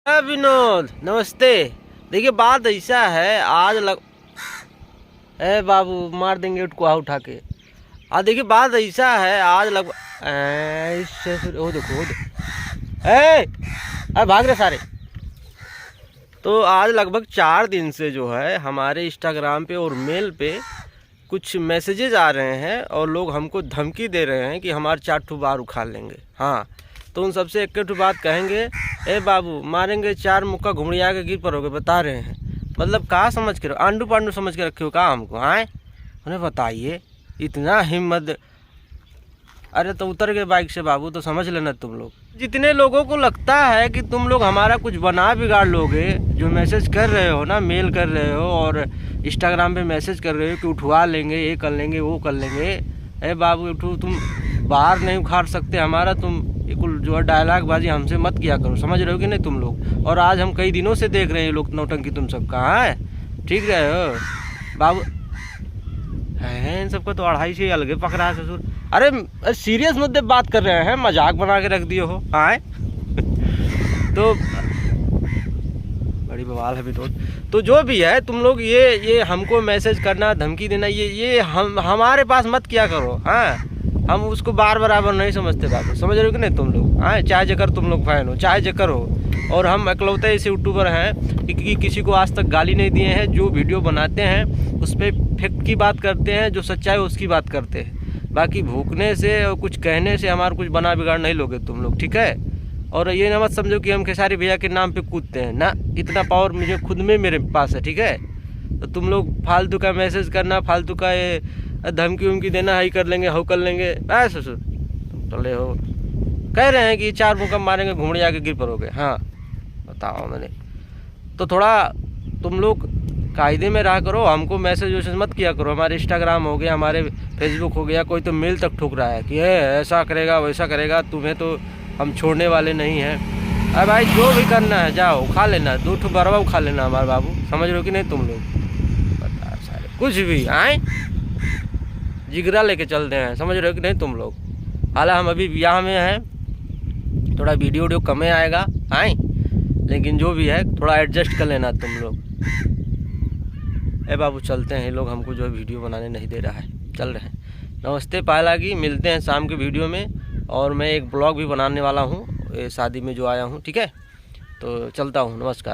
विनोद नमस्ते। देखिए बात ऐसा है आज ए बाबू मार देंगे उसको उठा के। देखिए बात ऐसा है आज ऐसे फिर वो देखो भाग रहे सारे। तो आज लगभग 4 दिन से जो है हमारे इंस्टाग्राम पे और मेल पे कुछ मैसेजेस आ रहे हैं और लोग हमको धमकी दे रहे हैं कि हमारे 4 ठो बार उखाड़ लेंगे। हाँ, तो उन सबसे एक ठो बात कहेंगे, ए बाबू मारेंगे 4 मुक्का घुमड़िया के गिर पड़ोगे, बता रहे हैं। मतलब कहाँ समझ के आंडू पांडू समझ के रखे हो कहाँ हमको? हाँ, उन्हें बताइए इतना हिम्मत। अरे तो उतर गए बाइक से बाबू, तो समझ लेना तुम लोग। जितने लोगों को लगता है कि तुम लोग हमारा कुछ बना बिगाड़ लोगे, जो मैसेज कर रहे हो ना, मेल कर रहे हो और इंस्टाग्राम पे मैसेज कर रहे हो कि उठवा लेंगे, ये कर लेंगे, वो कर लेंगे। ए बाबू उठो, तुम बाहर नहीं उखाड़ सकते हमारा। तुम कुल जो है डायलॉग बाजी हमसे मत किया करो, समझ रहे हो कि नहीं तुम लोग? और आज हम कई दिनों से देख रहे हैं लोग नौटंकी तुम सब कहाँ है। ठीक रहे हो बाबू? है इन सबको तो 2.5 से अलग पकड़ा है ससुर। अरे सीरियस मुद्दे बात कर रहे हैं, मजाक बना के रख दिए हो। हाँ तो बड़ी बवाल है विनोद। तो जो भी है तुम लोग ये हमको मैसेज करना, धमकी देना, ये हमारे पास मत किया करो। हाँ, हम उसको बार बराबर नहीं समझते बात, समझ रहे हो कि नहीं तुम लोग? हाँ, चाहे जकर तुम लोग फैन हो, चाहे जकर हो। और हम इकलौते ऐसे यूट्यूबर हैं कि किसी को आज तक गाली नहीं दिए हैं। जो वीडियो बनाते हैं उस पर फैक्ट की बात करते हैं, जो सच्चाई उसकी बात करते हैं। बाकी भूखने से और कुछ कहने से हमारा कुछ बना बिगाड़ नहीं लोगे तुम लोग, ठीक है? और ये ना मत समझो कि हम खेसारी भैया के नाम पे कूदते हैं ना, इतना पावर मुझे खुद में मेरे पास है, ठीक है? तो तुम लोग फालतू का मैसेज करना, फालतू का ये धमकी उमकी देना, हाई कर लेंगे, हो कर लेंगे, ऐसे तुम चले हो। कह रहे हैं कि 4 मुक्का मारेंगे, घूमने जाके गिर पड़ोगे। हाँ बताओ, मैंने तो थोड़ा तुम लोग कायदे में रहा करो। हमको मैसेज वैसेज मत किया करो। हमारे इंस्टाग्राम हो गया, हमारे फेसबुक हो गया, कोई तो मेल तक ठुक रहा है कि ऐसा करेगा वैसा करेगा, तुम्हें तो हम छोड़ने वाले नहीं हैं। अरे भाई जो भी करना है जाओ खा लेना, 2 ठो बरवा खा लेना हमारे बाबू, समझ रहे हो कि नहीं तुम लोग? बता सारे कुछ भी आए जिगरा लेके चलते हैं, समझ रहे हो कि नहीं तुम लोग? हालांकि हम अभी ब्याह में हैं, थोड़ा वीडियो कम आएगा आए, लेकिन जो भी है थोड़ा एडजस्ट कर लेना तुम लोग। ए बाबू चलते हैं, ये लोग हमको जो है वीडियो बनाने नहीं दे रहा है। चल रहे हैं, नमस्ते पायलागी, मिलते हैं शाम के वीडियो में। और मैं एक ब्लॉग भी बनाने वाला हूँ शादी में जो आया हूँ, ठीक है? तो चलता हूँ, नमस्कार।